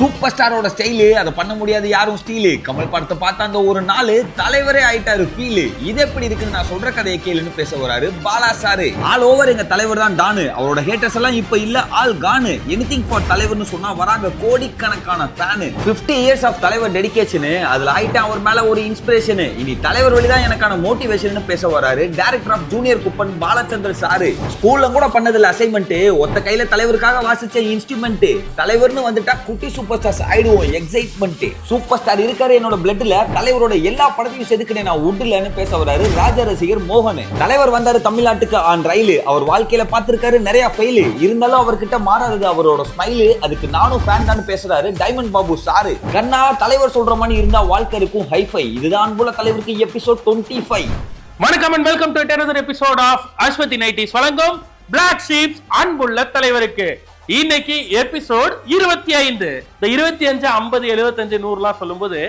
Super ஸ்டாரோட style, அதை பண்ண முடியாது யாரும் ஸ்டீலு. கமல் படத்தை பார்த்த அந்த ஒரு நாள் தலைவரே ஆயிட்டாரு ஃபீலு. இது எப்படி இருக்குன்னு நான் சொல்ற கதையை கேளுன்னு பேச வராரு பாலா சாரு. ஆல் ஓவர் எங்க தலைவர் தான் டானு. அவரோட ஹேட்டர்ஸ் எல்லாம் இப்ப இல்ல, ஆல் கானு. எனிதிங் ஃபார் தலைவர்னு சொன்னா வராங்க கோடிக்கணக்கான ஃபேனு. 50 இயர்ஸ் ஆஃப் தலைவர் டெடிகேஷனு, அதுல ஆயிட்டா அவர் மேல ஒரு இன்ஸ்பிரேஷன். இனி தலைவர் வழிதான் எனக்கான மோட்டிவேஷன் பேச வராரு director of junior Kuppan Balachandra sir. ஸ்கூல்ல கூட பண்ணதில்ல அசைன்மெண்ட், ஒத்த கையில தலைவருக்காக வாசிச்ச இன்ஸ்ட்ருமெண்ட். தலைவர்னு வந்துட்டா குட்டி சூப்பர் ஸ்டார்ஸ் ஆயிடுவோம், எக்ஸைட்மெண்ட். சூப்பர் ஸ்டார் இருக்காரு என்னோட பிளட்ல, தலைவரோட எல்லா படத்தையும் செதுக்கினே நான் உட்லன்னு பேச வராரு ராஜ ரசிகர் மோகன். தலைவர் வந்தாரு தமிழ்நாட்டுக்கு ஆன் ரயில். அவர் வாழ்க்கையில பார்த்திருக்காரு நிறைய ஃபெயில், இருந்தாலும் அவர்கிட்ட மாறாதது அவரோட ஸ்மைல். அதுக்கு நானும் ஃபேன் தான் பேசுறாரு டைமண்ட் பாபு சாரு. கண்ணா தலைவர் சொல்ற மாதிரி இருந்தா வாழ்க்கை இருக்கும் ஹைஃபை. இதுதான் அன்புள்ள தலைவருக்கு எபிசோட் 25. வணக்கம் and welcome to another episode of Ashwathi Nighties வழங்கும் Black Sheep அன்புள்ள தலைவருக்கு. இன்னைக்கு எபிசோட் 25. இந்த 25, 50, 75, 100 சொல்லும்போது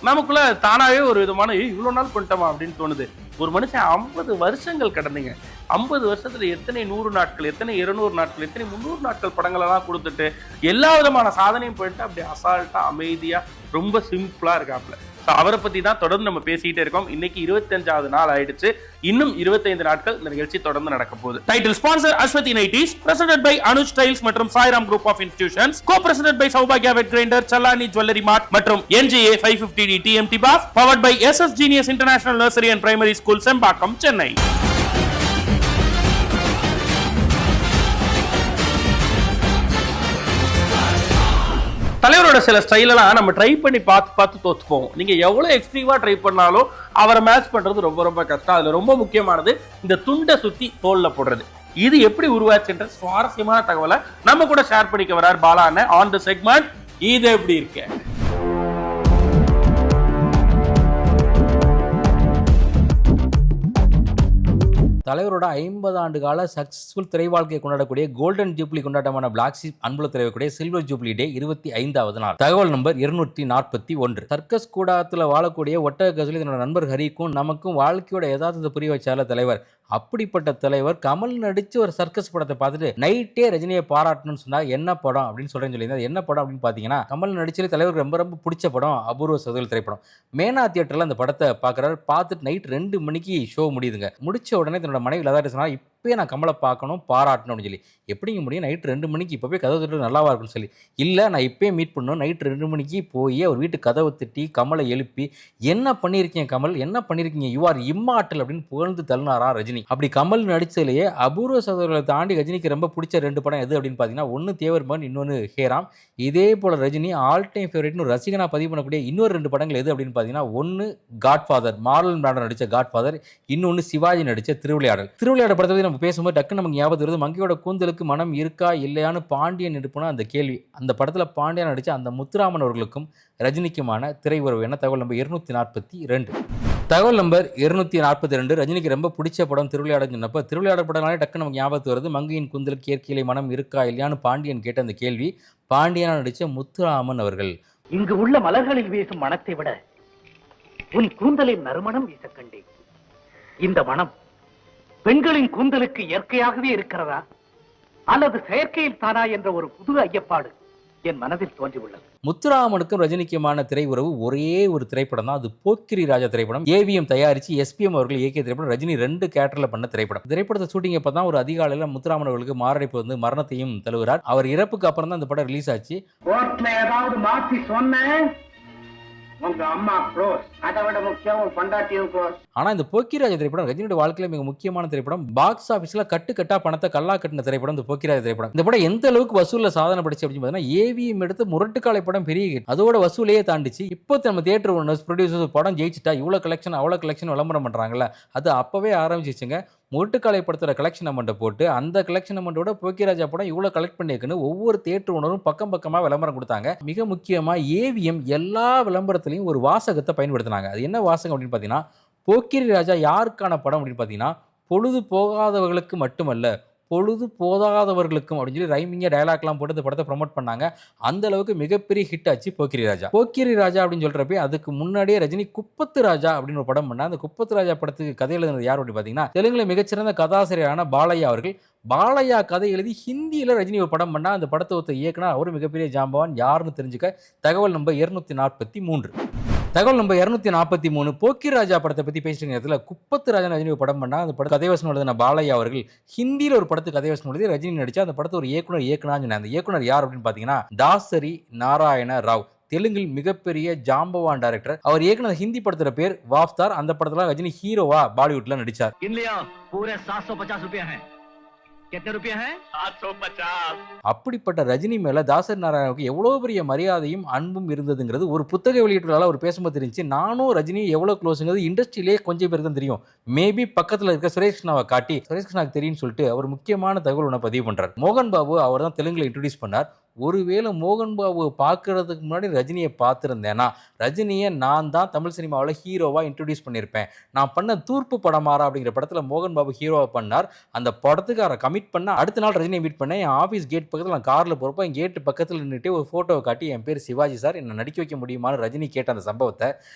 நமக்குள்ள தானாவே ஒரு விதமான இவ்வளவு நாள் பண்ணிட்டோமா அப்படின்னு தோணுது. ஒரு மனுஷன் 50 வருஷங்கள் கடந்தீங்க. 50 வருஷத்துல எத்தனை 100 நாட்கள், எத்தனை 200 நாட்கள், எத்தனை 300 நாட்கள் படங்கள் எல்லாம் கொடுத்துட்டு எல்லா விதமான சாதனையும் போயிட்டு அப்படியே அசால்ட்டா அமைதியா ரொம்ப சிம்பிளா இருக்காப்ல. அவரை பத்தி தான் தொடர்ந்து நம்ம பேசிட்டே இருக்கோம். இன்னைக்கு 25வது நாள் ஆயிடுச்சு. இன்னும் 25 நாட்கள் இந்த நிகழ்ச்சி தொடர்ந்து நடக்க போகுது. Title sponsor Aswathi nighties, presented by Anuj styles மற்றும் Sairam group of institutions, co presented by சௌபாக்யா wet grinder, Challani jewellery mart மற்றும் NGA 550D TMT bars, powered by SS Genius international nursery and primary school, Sembakkam, Chennai. தலைவரோட சில ஸ்டைலெல்லாம் நம்ம ட்ரை பண்ணி பார்த்து தோத்துப்போம். நீங்க எவ்வளவு எக்ஸ்ட்ரீவா ட்ரை பண்ணாலும் அவரை மேட்ச் பண்றது ரொம்ப ரொம்ப கஷ்டம். அதுல ரொம்ப முக்கியமானது இந்த துண்டை சுத்தி தோல்ல போடுறது. இது எப்படி உருவாச்சுன்ற சுவாரஸ்யமான தகவலை நம்ம கூட ஷேர் பண்ணிக்க வரார் பாலான ஆன் தி செக்மெண்ட். இது எப்படி இருக்கு? தலைவரோட 50 ஆண்டு கால சக்சஸ்ஃபுல் திரை வாழ்க்கையை கொண்டாடக்கூடிய கோல்டன் ஜூப்ளி கொண்டாட்டமான பிளாக் ஷீப் அன்புள்ள தலைவருடைய சில்வர் ஜூப்ளி டே 25வது நாள். தகவல் நம்பர் 241. சர்க்கஸ் கூடத்துல வாழக்கூடிய ஒட்டக கசலி தன்னோட நண்பர் ஹரிக்கும் நமக்கும் வாழ்க்கையோட யதார்த்தத்தை புரிய வச்சால தலைவர். அப்படிப்பட்ட தலைவர் கமல் நடிச்சு ஒரு சர்க்கஸ் படத்தை பார்த்துட்டு நைட்டே ரஜினியை பாராட்டணும்னு சொன்னா என்ன படம் அப்படின்னு சொல்லியிருந்தா என்ன படம் அப்படின்னு பாத்தீங்கன்னா, கமல் நடிச்சு தலைவருக்கு ரொம்ப ரொம்ப பிடிச்ச படம் அபூர்வ சகோதரர் திரைப்படம். மேனா தியேட்டர்ல அந்த படத்தை பார்க்கறாரு. பார்த்துட்டு நைட் 2 மணிக்கு ஷோ முடியுதுங்க. முடிச்ச உடனே தன்னோட மனைவி லதாட்ட சொன்னா, இப்பயே நான் கமலை பார்க்கணும் பாராட்டணும்னு சொல்லி. எப்படிங்க முடியும், நைட் 2 மணிக்கு இப்பவே கதவு தட்டு நல்லாவா இருக்குன்னு சொல்லி. இல்லை நான் இப்பயே மீட் பண்ணணும், நைட் 2 மணிக்கு போய் அவர் வீட்டு கதவை தட்டி கமலை எழுப்பி என்ன பண்ணியிருக்கீங்க கமல், என்ன பண்ணியிருக்கீங்க, யூ ஆர் இம்மார்டல் அப்படின்னு புகழ்ந்து தள்ளினாரா ரஜினி. அப்படி கமல் நடிச்சதுலேயே அபூர்வ சகோதரர்களை தாண்டி ரஜினிக்கு ரொம்ப பிடிச்ச 2 படம் எது அப்படின்னு பார்த்தீங்கன்னா, ஒன்று தேவர் மகன், இன்னொன்று ஹேராம். இதே போல ரஜினி ஆல் டைம் ஃபேவரட்னு ரசிகனா பதிவு பண்ணக்கூடிய இன்னொரு 2 படங்கள் எது அப்படின்னு பார்த்தீங்கன்னா, ஒன்று காட்ஃபாதர், மார்லன் பிராண்டோ நடிச்ச காட்ஃபாதர், இன்னொன்று சிவாஜி நடிச்ச திருவிளையாடல். திருவிளையாடல் படத்தை நம்ம பேசும்போது டக்குன்னு நமக்கு ஞாபகம் வருது, மங்கையோட கூந்தலுக்கு மனம் இருக்கா இல்லையான்னு பாண்டியன் எடுப்புனா அந்த கேள்வி. அந்த படத்தில் பாண்டியன் நடிச்ச அந்த முத்துராமன் அவர்களுக்கும் ரஜினிக்குமான திரை உறவு என்ன? தகவல் நம்பர் 242. தகவல் நம்பர் 242. ரஜினிக்கு ரொம்ப பிடிச்ச படம் திருவிளையாடல் சொன்னப்போ, திருவிளையாடல் படம்னாலே டக்குன்னு நமக்கு ஞாபகத்து வருது, மங்கையின் கூந்தலுக்கு இயற்கையிலே மனம் இருக்கா இல்லையான்னு பாண்டியன் கேட்ட அந்த கேள்வி. பாண்டியனா நடிச்ச முத்துராமன் அவர்கள். இங்கு உள்ள மலர்களில் வீசும் மனத்தை விட உன் கூந்தலின் நறுமணம் வீச கண்டேன். இந்த மனம் பெண்களின் கூந்தலுக்கு இயற்கையாகவே இருக்கிறதா அல்லது செயற்கையில் தானா என்ற ஒரு புது ஐயப்பாடு என் மனதில் தோன்றியுள்ளது. முத்துராமனுக்கும் ரஜினிக்குமான திரை உறவு ஒரே ஒரு திரைப்படம் தான், அது போக்கிரி ராஜா திரைப்படம். AVM தயாரிச்சு SPM அவர்கள் இயக்கிய திரைப்படம். ரஜினி 2 கேரக்டர்ல பண்ண திரைப்படம். திரைப்படத்தை ஷூட்டிங் அப்ப தான் ஒரு அதிகாலையில முத்துராமன் அவர்களுக்கு மாரடைப்பு வந்து மரணத்தையும் தழுவுறார். அவர் இறப்புக்கு அப்புறம் தான் இந்த படம் ரிலீஸ் ஆச்சு. ஏதாவது மாற்றி சொன்னேன் உங்க அம்மா க்ளோஸ், அதை விட முக்கியம் பண்டாட்டியும் க்ளோஸ். ஆனா இந்த போக்கிராஜ திரைப்படம் ரஜினியோட வாழ்க்கையில மிக முக்கியமான திரைப்படம். பாக்ஸ் ஆபீஸ்ல கட்டா பணத்தை கல்லா கட்டின திரைப்படம் இந்த போக்கிராஜ திரைப்படம். இந்த படம் எந்த அளவுக்கு வசூல்ல சாதனை படிச்சு அப்படின்னு பார்த்தீங்கன்னா, AVM எடுத்து முரட்டுக்காலை படம் பெரிய ஹிட், அதோட வசூலையே தாண்டிச்சு. இப்போ நம்ம தியேட்டர் ஓனர்ஸ் ப்ரொடியூசர்ஸ் படம் ஜெயிச்சுட்டா இவ்வளவு கலெக்ஷன் அவ்வளவு கலெக்ஷன் விளம்பரம் பண்றாங்கல்ல, அது அப்பவே ஆரம்பிச்சிச்சுங்க. முரட்டுக்காலை படத்தோட கலெக்ஷன் அமௌண்ட்டை போட்டு அந்த கலெக்ஷன் அமௌண்ட்டோட போக்கிராஜா படம் இவ்வளோ கலெக்ட் பண்ணியிருக்குன்னு ஒவ்வொரு தியேட்டர் ஓனரும் பக்கமாக விளம்பரம் கொடுத்தாங்க. மிக முக்கியமாக AVM எல்லா விளம்பரத்துலையும் ஒரு வாசகத்தை பயன்படுத்தினாங்க. அது என்ன வாசகம் அப்படின்னு பார்த்தீங்கன்னா, போக்கிரி ராஜா யாருக்கான படம் அப்படின்னு பார்த்தீங்கன்னா, பொழுது போகாதவர்களுக்கு மட்டுமல்ல பொழுது போதாதவர்களுக்கும் அப்படின்னு சொல்லி ரைமிங்காக டயலாக்லாம் போட்டு இந்த படத்தை ப்ரொமோட் பண்ணாங்க. அந்த அளவுக்கு மிகப்பெரிய ஹிட் ஆச்சு போக்கிரி ராஜா. போக்கிரி ராஜா அப்படின்னு சொல்றப்ப அதுக்கு முன்னாடியே ரஜினி குப்பத்து ராஜா அப்படின்னு ஒரு படம் பண்ணா. அந்த குப்பத்து ராஜா படத்துக்கு கதை எழுதுனது யார் அப்படின்னு பார்த்தீங்கன்னா தெலுங்குல மிகச்சிறந்த கதாசிரியரான பாலையா அவர்கள். பாலையா கதை எழுதி ஹிந்தியில் ரஜினி ஒரு படம் பண்ணா. அந்த படத்தை ஒருத்தர் இயக்குனா அவரு மிகப்பெரிய ஜாம்பவான். யாருன்னு தெரிஞ்சுக்க தகவல் நம்பர் 243. தகவல் நம்பர் 243. போக்கிரி ராஜா படத்தை பற்றி பேசுகிற நேரத்தில் குப்பத்து ராஜா ரஜினி ஒரு படம் பண்ணா. அந்த படம் கதைவசனம் எழுதின பாலையா அவர்கள் ஹிந்தியில் ஒரு படத்துக்கு கதைவசனம் எழுதி ரஜினி நடிச்சா. அந்த படத்தை ஒரு இயக்குனான்னு சொன்னாங்க. அந்த இயக்குனர் யார் அப்படின்னு பார்த்தீங்கன்னா தாசரி நாராயண ராவ். தெலுங்கில் மிகப்பெரிய ஜாம்பவான் டைரக்டர். அவர் இயக்குன ஹிந்தி படத்தோட பேர் வாஃப்தார். அந்த படத்துல ரஜினி ஹீரோவா பாலிவுட்ல நடிச்சார். அப்படிப்பட்ட ரஜினி மேல தாசரி நாராயணனுக்கு எவ்வளவு பெரிய மரியாதையும் அன்பும் இருந்ததுங்கிறது ஒரு புத்தக வெளியீட்டுகளால் அவர் பேசும்போது தெரிஞ்சு. நானும் ரஜினி எவ்வளவு க்ளோஸ்ங்கிறது இண்டஸ்ட்ரியிலேயே கொஞ்சம் பேருக்கு தான் தெரியும். மேபி பக்கத்துல இருக்க சுரேஷ் கிருஷ்ணாவை காட்டி சுரேஷ் கிருஷ்ணாவுக்கு தெரியும்னு சொல்லிட்டு அவர் முக்கியமான தகவல் ஒன்று பதிவு பண்றார். மோகன் பாபு அவர் தான் தெலுங்குல இன்ட்ரோடியூஸ் பண்ணார். ஒருவேளை மோகன் பாபுவை பார்க்கறதுக்கு முன்னாடி ரஜினியை பார்த்துருந்தேன்னா ரஜினியை நான் தான் தமிழ் சினிமாவில் ஹீரோவாக இன்ட்ரடியூஸ் பண்ணியிருப்பேன். நான் பண்ண தூர்ப்பு படமாறா அப்படிங்கிற படத்தில் மோகன் பாபு ஹீரோவாக பண்ணார். அந்த படத்துக்கு அவரை கமிட் பண்ண அடுத்த நாள் ரஜினியை மீட் பண்ணேன். என் ஆஃபீஸ் கேட் பக்கத்தில் நான் காரில் போகிறப்போ என் கேட்டு பக்கத்தில் நின்றுட்டு ஒரு ஃபோட்டோவை காட்டி என் பேர் சிவாஜி சார், என்னை நடிக்க வைக்க முடியுமான்னு ரஜினி கேட்ட அந்த சம்பவத்தை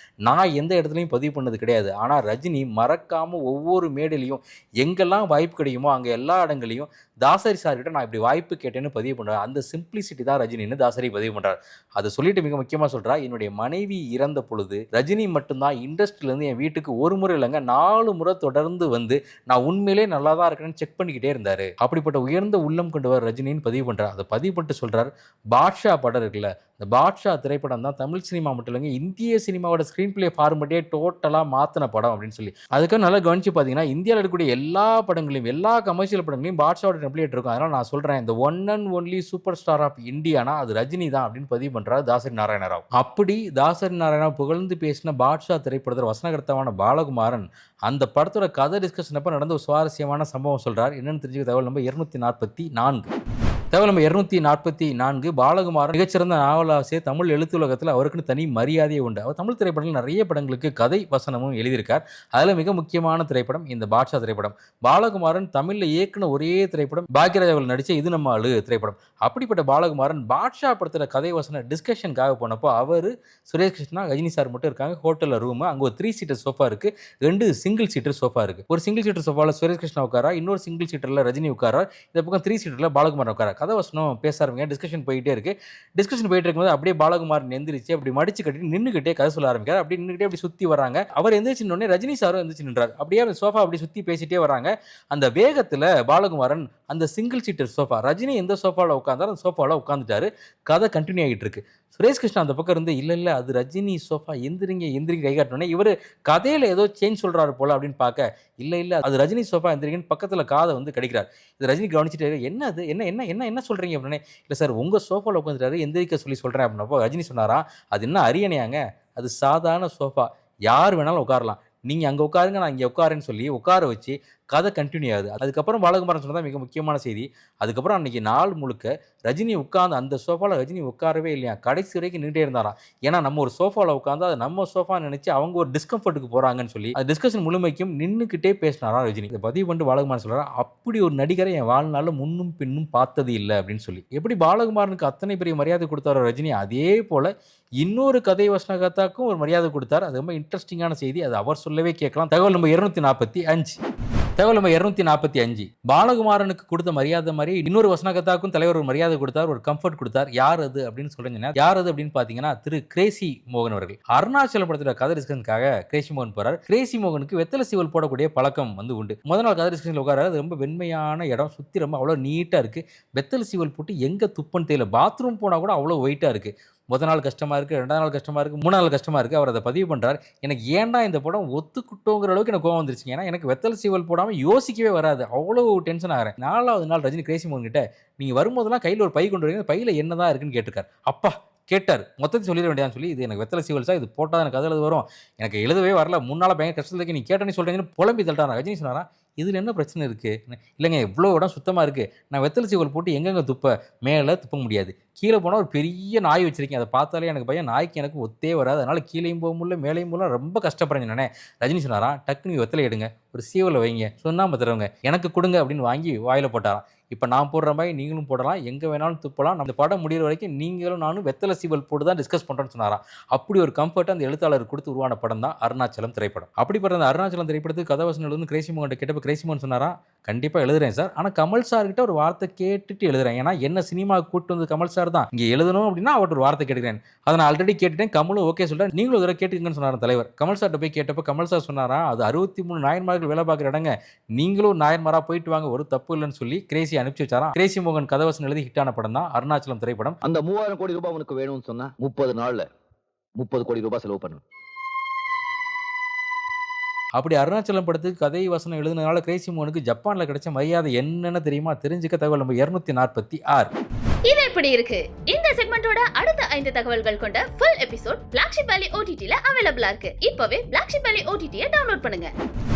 நான் எந்த இடத்துலையும் பதிவு பண்ணது கிடையாது. ஆனால் ரஜினி மறக்காமல் ஒவ்வொரு மேடையிலையும் எங்கெல்லாம் வாய்ப்பு கிடைக்குமோ அங்கே எல்லா இடங்களையும் தாசரி சார்கிட்ட நான் இப்படி வாய்ப்பு கேட்டேன்னு பதிவு பண்ணுறேன். அந்த சிம்பிளிசிட்டி தான் ரஜினின்னு தாசரி பதிவு பண்ணுறார். அதை சொல்லிட்டு மிக முக்கியமாக சொல்கிறா, என்னுடைய மனைவி இறந்த பொழுது ரஜினி மட்டும்தான் இண்டஸ்ட்ரியிலேருந்து என் வீட்டுக்கு ஒரு முறை இல்லைங்க 4 முறை தொடர்ந்து வந்து நான் உண்மையிலே நல்லா தான் இருக்கேன்னு செக் பண்ணிக்கிட்டே இருந்தார். அப்படிப்பட்ட உயர்ந்த உள்ளம் கொண்டவர் ரஜினின்னு பதிவு பண்ணுறார். அதை பதிவு பண்ணிட்டு சொல்கிறார், பாட்ஷா படம் இருக்குல்ல, இந்த பாட்ஷா திரைப்படம் தான் தமிழ் சினிமா மட்டும் இல்லைங்க இந்திய சினிமாவோட ஸ்க்ரீன் பிளே ஃபார்மேட்டே டோட்டலாக மாற்றின படம் அப்படின்னு சொல்லி. அதுக்காக நல்லா கவனிச்சு பார்த்தீங்கன்னா இந்தியாவில் இருக்கக்கூடிய எல்லா படங்களையும் எல்லா கமர்ஷியல் படங்களையும் பாட்ஷாவோட டெம்ப்ளேட் இருக்கும். அதனால் நான் சொல்கிறேன், இந்த one and only super star of இந்தியானா அது ரஜினி தான் அப்படின்னு பதிவு பண்ணுறாரு தாசரி நாராயண ராவ். அப்படி தாசரி நாராயண புகழ்ந்து பேசின பாட்ஷா திரைப்படத்தில் வசனகர்த்தாவான பாலகுமாரன் அந்த படத்தோட கதை டிஸ்கஷன் அப்போ நடந்த ஒரு சுவாரஸ்யமான சம்பவம் சொல்கிறார். என்னன்னு தெரிஞ்சுக்க தகவல் நம்பர் 244. தகவல் நம்பர் 244. பாலகுமாரன் மிகச்சிறந்த நாவலாசிரியர். தமிழ் எழுத்துலகத்தில் அவருக்குன்னு தனி மரியாதையே உண்டு. அவர் தமிழ் திரைப்படங்கள் நிறைய படங்களுக்கு கதை வசனமும் எழுதியிருக்கார். அதில் மிக முக்கியமான திரைப்படம் இந்த பாட்ஷா திரைப்படம். பாலகுமாரன் தமிழில் இயக்குன ஒரே திரைப்படம் பாக்யராஜ் அவர்கள் நடித்த இது நம்ம ஆளு திரைப்படம். அப்படிப்பட்ட பாலகுமாரன் பாட்ஷா படத்தில் கதை வசன டிஸ்கஷனுக்காக போனப்போ அவர் சுரேஷ் கிருஷ்ணா ரஜினி சார் மட்டும் இருக்காங்க. ஹோட்டலில் ரூமு, அங்கே ஒரு 3 சீட்டர் சோஃபா இருக்குது, 2 சிங்கிள் சீட்டர் சோஃபா இருக்குது. ஒரு சிங்கிள் சீட்டர் சோஃபாவில் சுரேஷ் கிருஷ்ணா உட்காரா, இன்னொரு சிங்கிள் சீட்டரில் ரஜினி உட்காரா, இந்த பக்கம் 3 சீட்டரில் பாலகுமாரன் உட்காரா. கதை வசனம் பேச ஆரம்பிங்க, டிஸ்கஷன் போயிட்டே இருக்கு. டிஸ்கஷன் போயிட்டு இருக்கும்போது அப்படியே பாலகுமாரன் எந்திரிச்சு அப்படி மடிச்சு கட்டி நின்றுகிட்டே கதை சொல்ல ஆரம்பிக்காரு. அப்படி நின்றுகிட்டே அப்படி சுற்றி வராங்க. அவர் எந்திரிச்சுன்னொடனே ரஜினி சாரும் எந்திரிச்சு நின்றார். அப்படியே அந்த சோஃபா அப்படி சுற்றி பேசிட்டே வராங்க. அந்த வேகத்தில் பாலகுமாரன் அந்த சிங்கிள் சீட்டர் சோஃபா ரஜினி எந்த சோஃபாவில் உட்காந்தாரோ அந்த சோஃபாவில் உட்காந்துட்டாரு. கதை கண்டினியூ ஆகிட்டு இருக்கு. சுரேஷ் கிருஷ்ணா அந்த பக்கம் இருந்து இல்லை அது ரஜினி சோஃபா எந்திரிங்க கை காட்டினோடனே இவர் கதையில் ஏதோ சேஞ்ச் சொல்கிறாரு போல அப்படின்னு பார்க்க இல்லை அது ரஜினி சோஃபா எந்திரிங்கன்னு பக்கத்தில் காதை வந்து கிடைக்கிறார். இது ரஜினி கவனிச்சுட்டு என்ன அது என்ன என்ன என்ன என்ன சொல்கிறீங்க அப்படின்னே, இல்லை சார் உங்கள் சோஃபாவில் உட்காந்துட்டாரு எந்திரிக்க சொல்லி சொல்கிறேன் அப்படின்னப்போ ரஜினி சொன்னாரா, அது என்ன அரியணையாங்க, அது சாதாரண சோஃபா, யார் வேணாலும் உட்காரலாம், நீங்கள் அங்கே உட்காருங்க நான் இங்கே உட்காருன்னு சொல்லி உட்கார வச்சு கதை கண்டினியூ ஆகுது. அதுக்கப்புறம் பாலகுமாரன் சொன்னதான் மிக முக்கியமான செய்தி. அதுக்கப்புறம் அன்றைக்கி நாள் முழுக்க ரஜினி உட்காந்து அந்த சோஃபாவில் ரஜினி உட்காரவே இல்லையா, கடைசி வரைக்கும் நின்றுட்டே இருந்தாராம். ஏன்னா நம்ம ஒரு சோஃபாவில் உட்காந்து அது நம்ம சோஃபா நினச்சி அவங்க ஒரு டிஸ்கம்ஃபர்ட்டுக்கு போகிறாங்கன்னு சொல்லி அந்த டிஸ்கஷன் முழுமைக்கும் நின்றுக்கிட்டே பேசினாராம் ரஜினி. இதை பதிவு பண்ணிட்டு பாலகுமாரன் சொல்கிறார், அப்படி ஒரு நடிகரை என் வாழ்நாளில் முன்னும் பின்னும் பார்த்தது இல்லை அப்படின்னு சொல்லி. எப்படி பாலகுமாரனுக்கு அத்தனை பெரிய மரியாதை கொடுத்தாரோ ரஜினி, அதே போல் இன்னொரு கதை வசனகத்தாக்கும் ஒரு மரியாதை கொடுத்தார். அது ரொம்ப இன்ட்ரெஸ்டிங்கான செய்தி, அது அவர் சொல்லவே கேட்கலாம். தகவல் நம்பர் 245. தகவல் நம்பர் 245. பாலகுமாரனுக்கு கொடுத்த மரியாதை மாதிரி இன்னொரு வசனகத்தாக்கும் தலைவர் ஒரு மரியாதை கொடுத்தார், ஒரு கம்ஃபர்ட் கொடுத்தார். யார் அது அப்படின்னு சொல்றீங்கன்னா, யார் அது அப்படின்னு பார்த்தீங்கன்னா திரு கிரேசி மோகன் அவர்கள். அருணாச்சல படத்தில் கதை டிஸ்கஷனுக்காக கிரேசி மோகன் போறார். கிரேசி மோகனுக்கு வெத்தலை சீவல் போடக்கூடிய பழக்கம் வந்து உண்டு. முதல் நாள் கதை டிஸ்கஷனில் உட்கார, அது ரொம்ப வெண்மையான இடம், சுற்றி ரொம்ப அவ்வளோ நீட்டாக இருக்குது. வெத்தலை சீவல் போட்டு எங்கே துப்புன்னு தெரியல, பாத்ரூம் போனால் கூட அவ்வளோ வெயிட்டாக இருக்குது. முதல் நாள் கஷ்டமாக இருக்குது, 2ஆம் நாள் கஷ்டமாக இருக்குது, 3ஆம் நாள் கஷ்டமாக இருக்குது. அவர் அதை பதிவு பண்ணுறார். எனக்கு ஏன்டா இந்த படம் ஒத்துக்கிட்டோங்கிற அளவுக்கு எனக்கு கோவம் வந்துருச்சு. ஏன்னா எனக்கு வெத்தலை சீவல் போடாமல் யோசிக்கவே வராது, அவ்வளோ டென்ஷன் ஆகிறேன். 4வது நாள் ரஜினி கிரேசி மோகன் கிட்ட, நீங்கள் வரும்போதெல்லாம் கையில் ஒரு பை கொண்டு வரீங்க, பையில் என்ன தான் இருக்குன்னு கேட்டிருக்காரு. அப்பா கேட்டார், மொத்தத்தை சொல்லிட வேண்டியதான்னு சொல்லி, இது எனக்கு வெத்தலை சீவல் சார், இது போட்டால் எனக்கு கதை எழுத வரும், எனக்கு எழுதவே வரல, 3 நாள் பயங்கர கஷ்டத்துக்கு நீ கேட்டேன்னு சொல்கிறீங்கன்னு புலம்பி தள்ளிட்டாரா. ரஜினி சொன்னாரா, இதில் என்ன பிரச்சனை இருக்குது? இல்லைங்க இவ்வளோ இடம் சுத்தமாக இருக்குது, நான் வெத்தலை சீவல் போட்டு எங்கெங்கே துப்ப? மேலே துப்ப முடியாது, கீழே போனால் ஒரு பெரிய நாய் வச்சுருக்கேன், அதை பார்த்தாலே எனக்கு பயம், நாய்க்கு எனக்கு ஒத்தே வராது, அதனால் கீழேயும் போக முடியல மேலேயும் போகலாம், ரொம்ப கஷ்டப்படுறேன் நானே. ரஜினி சொன்னாராம், டக்குனு வெத்தலை எடுங்க, ஒரு சீவலை வைங்க, சொன்னா பார்த்துறவங்க எனக்கு கொடுங்க அப்படின்னு வாங்கி வாயில் போட்டாராம். இப்போ நான் போடுற மாதிரி நீங்களும் போடலாம், எங்கே வேணாலும் துப்பலாம், நம்ம படம் முடிகிற வரைக்கும் நீங்களும் நானும் வெத்தலை சீவல் போட்டு தான் டிஸ்கஸ் பண்ணுறோன்னு சொன்னாராம். அப்படி ஒரு கம்ஃபர்ட் அந்த எழுத்தாளர் கொடுத்து உருவான படம் தான் அருணாச்சலம் திரைப்படம். அப்படிப்பட்ட அந்த அருணாச்சலம் திரைப்படத்துக்கு கதாவசனம் எழுதுன்னு கிரேசி மோகன் கேட்டப்போ கிரேசி மோகன் சொன்னாரா, கண்டிப்பாக எழுதுறேன் சார், ஆனால் கமல் சார்கிட்ட ஒரு வார்த்தை கேட்டுட்டு எழுதுறேன், ஏன்னா என்ன சினிமாவுக்கு கூப்பிட்டு வந்து கமல் சார் தான், இங்கே எழுதணும் அப்படின்னா அவர்கிட்ட ஒரு வார்த்தை கேட்டுக்கிறேன், அதை நான் ஆல்ரெடி கேட்டுட்டேன், கமலும் ஓகே சொல்கிறேன், நீங்களும் ஒரு தடவை கேட்டுக்கங்கன்னு சொன்னார் தலைவர். கமல் சார்கிட்ட போய் கேட்டப்போ கமல் சார் சொன்னாரா, அது 63 நாயன்மார்கள் வேலை பார்க்குற இடங்க, நீங்களும் நாயன்மாராக போயிட்டு வாங்க, ஒரு தப்பு இல்லைன்னு சொல்லி கிரேசி அனுப்பிச்சு வச்சாராம். கிரேசி மோகன் கதாவசனம் எழுதி ஹிட்டான படம் தான் அருணாச்சலம் திரைப்படம். அந்த 3000 கோடி ரூபாய் உனக்கு வேணும்னு சொன்னா 30 நாள்ல 30 கோடி ரூபாய் செலவு பண்ணணும். அப்படி அருணாச்சலம் படத்துக்கு கதை வசனம் எழுதுனதுனால கிரேசி மோகனுக்கு ஜப்பான்ல கிடைச்ச மரியாதை என்னன்னு தெரியுமா? தெரிஞ்சுக்க தகவல் நம்ம 246. இது எப்படி இருக்கு? இந்த செக்மெண்டோட அடுத்த 5 தகவல்கள் கொண்ட ஃபுல் எபிசோட் பிளாக் ஷிப் வேலி OTT-ல அவைலபிளா இருக்கு. இப்பவே பிளாக் ஷிப் வேலி OTT-ய டவுன்லோட் பண்ணுங்க.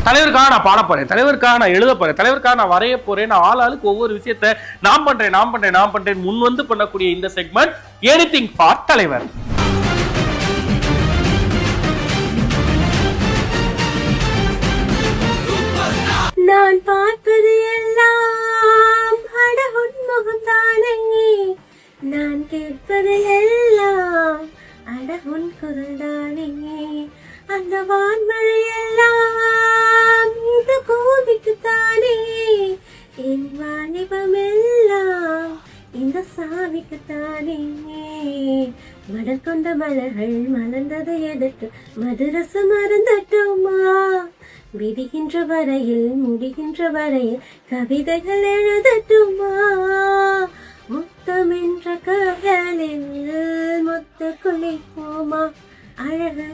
தலைவருக்காக நான் பாட போறேன், தலைவருக்காக நான் எழுத போறேன், தலைவருக்காக நான் வரைய போறேன், நான் ஆளாளுக்கு ஒவ்வொரு விஷயத்த நான் பண்றேன் முன் வந்து பண்ணக்கூடிய இந்த செக்மெண்ட் எனிதிங் ஃபார் தலைவர். நான் பார்ப்பது எல்லாம் அட உன்முகம் தானே, நான் கேட்பது எல்லாம் அட உன் குரல் தானே, அந்த வான்மழை எல்லாம் இந்த பூமிக்கு தானே, என் வாலிபம் எல்லாம் இந்த சாமிக்கு தானே, மடல் கொண்ட மலர்கள் மலர்ந்தது எதற்கு, மதுரசம் மறந்தட்டுமா, விடுகின்ற வரையில் முடிகின்ற வரையில் கவிதைகள் எழுதட்டுமா, முத்தம் என்ற கடலில் முத்த குளிப்போமா, அழகு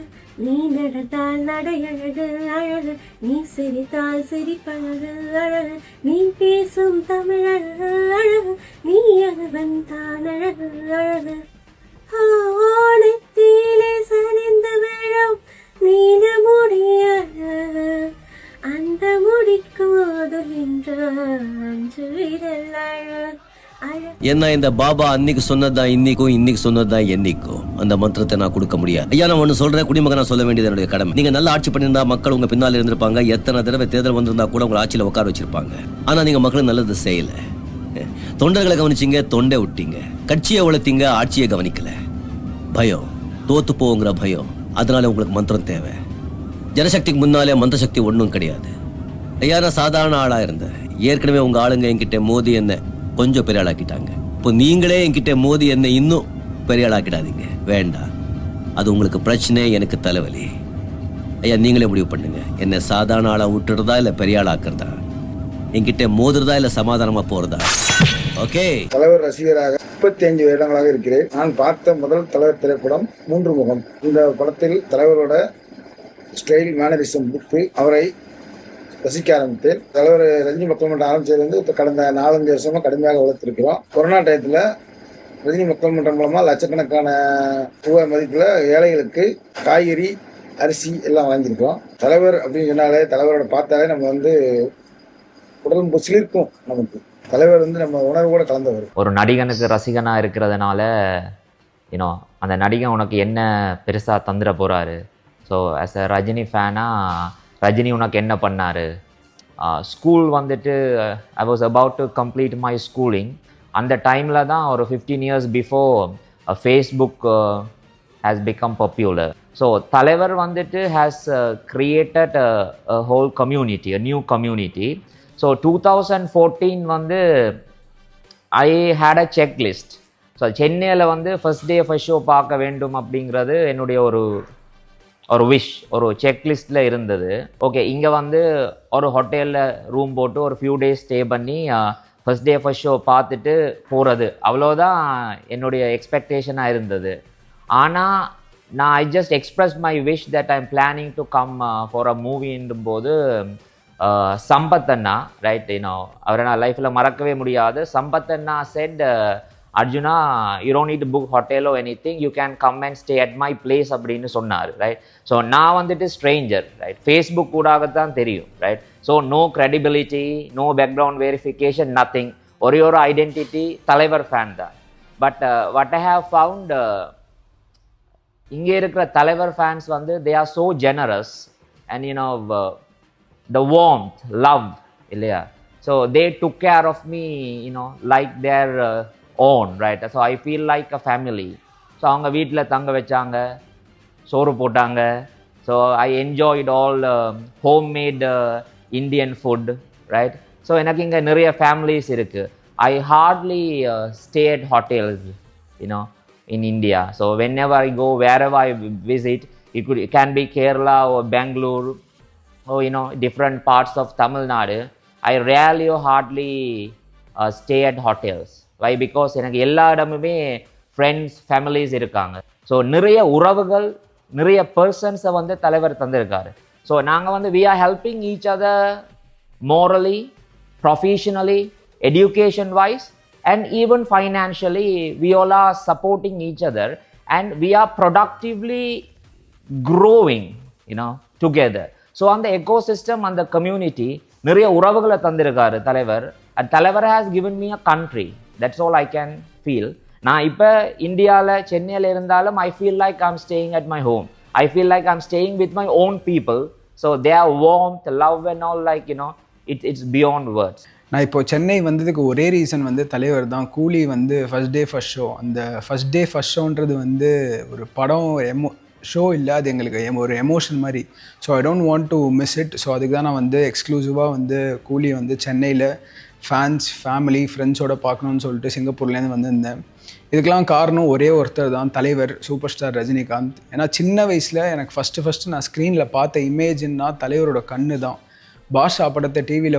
நீ நடந்தால் நடையழகு அழகு, நீ சிரித்தால் சிரிப்பழகு அழகு, நீ பேசும் தமிழழகு அழகு, நீ அழவன் தான் அழகு அழகு, ஆனத்திலே சரிந்து விழும் நீல முடியழகு, அந்த முடிக்கோதுகின்ற அஞ்சு விரல் அழகு. என்ன இந்த பாபா அன்னைக்கு சொன்னதுதான் இன்னைக்கும், இன்னைக்கு சொன்னதுதான் என்னைக்கும், அந்த மந்திரத்தை நான் கொடுக்க முடியாது. ஐயா நான் ஒண்ணு சொல்றேன், குடிமகனா சொல்ல வேண்டியது என்னுடைய கடமை. நீங்க நல்ல ஆட்சி பண்ணியிருந்தா மக்கள் உங்க பின்னால இருந்திருப்பாங்க, எத்தனை தடவை தேர்தல் வந்திருந்தா கூட உங்களை ஆட்சியில உட்கார வச்சிருப்பாங்க. ஆனா நீங்க மக்களுக்கு நல்லது செய்யல, தொண்டர்களை கவனிச்சீங்க, தொண்டை விட்டீங்க, கட்சியை வளர்த்தீங்க, ஆட்சியை கவனிக்கல. பயம், தோத்து போங்கிற பயம், அதனால உங்களுக்கு மந்திரம் தேவை. ஜனசக்திக்கு முன்னாலே மந்திர சக்தி ஒன்றும் கிடையாது. ஐயா நான் சாதாரண ஆளா இருந்தேன், ஏற்கனவே உங்க ஆளுங்க என்கிட்ட மோதி என்ன கொஞ்சம் பெரிய ஆளாக்கிட்டாங்க. இப்போ நீங்களே என்கிட்ட மோதி என்ன இன்னும் பெரிய ஆளாக்கிடாதீங்க, வேண்டாம். அது உங்களுக்கு பிரச்சனை, எனக்கு தலைவலி. ஐயா நீங்களே முடிவு பண்ணுங்க, என்ன சாதாரண ஆளா விட்டுறதா இல்ல பெரிய ஆளாக்குறதா, என்கிட்ட மோதுறதா இல்ல சமாதானமா போறதா? ஓகே. தலைவர் ரசிகராக 35 வருடங்களாக இருக்கிறேன். நான் பார்த்த முதல் தலைவர் திரைப்படம் 3 முகம். இந்த படத்தில் தலைவரோட ஸ்டைல் மேனரிசம் புக்கு அவரை ரசிக்க ஆரம்பித்தேன். தலைவர் ரஜினி மக்கள் மன்றம் ஆரம்பிச்சது கடந்த 4-5 வருஷமா கடுமையாக வளர்த்திருக்கிறோம். கொரோனா டயத்தில் ரஜினி மக்கள் மன்றம் மூலமா லட்சக்கணக்கான ரூபாய் மதிப்புல ஏழைகளுக்கு காய்கறி அரிசி எல்லாம் வாங்கியிருக்கோம். தலைவர் அப்படின்னு சொன்னாலே, தலைவரோட பார்த்தாலே நம்ம உடல் சிலிர்க்கும். நமக்கு தலைவர் நம்ம உணர்வோட கலந்தவர். ஒரு நடிகனுக்கு ரசிகனா இருக்கிறதுனால அந்த நடிகன் உனக்கு என்ன பெருசா தந்துட போறாரு, ஸோ ஆஸ் அ ரஜினி ஃபேனா ரஜினி உனக்கு என்ன பண்ணாரு. School I was about to complete my schooling. அந்த டைமில் தான் ஒரு 15 years before Facebook has become popular. So தலைவர் has created a whole community, a new community. So 2014 I had a check list. So சென்னையில் ஃபர்ஸ்ட் டே ஃபர்ஸ்ட் ஷோ பார்க்க வேண்டும் அப்படிங்கிறது என்னுடைய ஒரு விஷ், ஒரு செக்லிஸ்ட்டில் இருந்தது. ஓகே, இங்கே ஒரு ஹோட்டலில் ரூம் போட்டு ஒரு ஃபியூ டேஸ் ஸ்டே பண்ணி ஃபர்ஸ்ட் டே ஃபர்ஸ்ட் ஷோ பார்த்துட்டு போகிறது, அவ்வளோதான் என்னுடைய எக்ஸ்பெக்டேஷனாக இருந்தது. ஆனால் நான் I just express my wish that I am planning to come for a மூவின்னும் போது சம்பத் அண்ணா, ரைட், அவரை நான் லைஃப்பில் மறக்கவே முடியாது. சம்பத் அண்ணா செட், அர்ஜுனா you don't need to book hotel or anything, you can come and stay at my place அப்படின்னு சொன்னார், ரைட். ஸோ நான் வந்துட்டு ஸ்ட்ரேஞ்சர், ரைட், ஃபேஸ்புக் கூடாகத்தான் தெரியும், right. So no credibility, no background verification, nothing. ஒரே ஒரு ஐடென்டிட்டி, தலைவர் ஃபேன் தான். But what I have found, இங்கே இருக்கிற தலைவர் ஃபேன்ஸ் வந்து they are so generous and you know the warmth, love, இல்லையா. So they took care of me, like their own, right. So I feel like a family. So அவங்க வீட்டில் தங்க வச்சாங்க, சோறு போட்டாங்க. So I enjoyed all homemade Indian food, right. So எனக்கு இங்கே நிறைய ஃபேமிலிஸ் இருக்குது. I hardly stay at hotels, in India. So whenever I go, wherever I visit, it can be Kerala or Bangalore, or different parts of Tamil Nadu. I rarely or hardly stay at hotels. Why? Because எனக்கு எல்லா இடமுமே friends, families இருக்காங்க. So நிறைய உறவுகள், நிறைய பர்சன்ஸை வந்து தலைவர் தந்திருக்காரு. So நாங்கள் வந்து we are helping each other morally, professionally, education wise, and even financially. We all are supporting each other and we are productively growing, together. So அந்த எக்கோசிஸ்டம், அந்த கம்யூனிட்டி, நிறைய உறவுகளை தந்திருக்காரு தலைவர். அண்ட் தலைவர் has given me a country. That's all I can feel. நான் இப்போ இந்தியாவில், சென்னையில் இருந்தாலும் I feel like I am staying at my home. I feel like I am staying with my own people. So they are warmth, love and all, like it's beyond words. நான் இப்போ சென்னை வந்ததுக்கு ஒரே reason வந்து தலைவர் தான். கூலி வந்து first day first show. அந்த ஃபர்ஸ்ட் டே ஃபர்ஸ்ட் ஷோன்றது வந்து ஒரு படம் ஷோ இல்லை, அது எங்களுக்கு ஒரு எமோஷன் மாதிரி. So I don't want to miss it. So அதுக்கு தான் நான் வந்து எக்ஸ்க்ளூசிவாக வந்து கூலி வந்து சென்னையில் ஃபேன்ஸ், ஃபேமிலி, ஃப்ரெண்ட்ஸோடு பார்க்கணுன்னு சொல்லிட்டு சிங்கப்பூர்லேருந்து வந்திருந்தேன். இதுக்கெலாம் காரணம் ஒரே ஒருத்தர் தான், தலைவர், சூப்பர் ஸ்டார் ரஜினிகாந்த். ஏன்னா சின்ன வயசில் எனக்கு ஃபஸ்ட்டு நான் ஸ்க்ரீனில் பார்த்த இமேஜுன்னா தலைவரோட கண்ணு தான். பாஷா படத்தை டிவியில்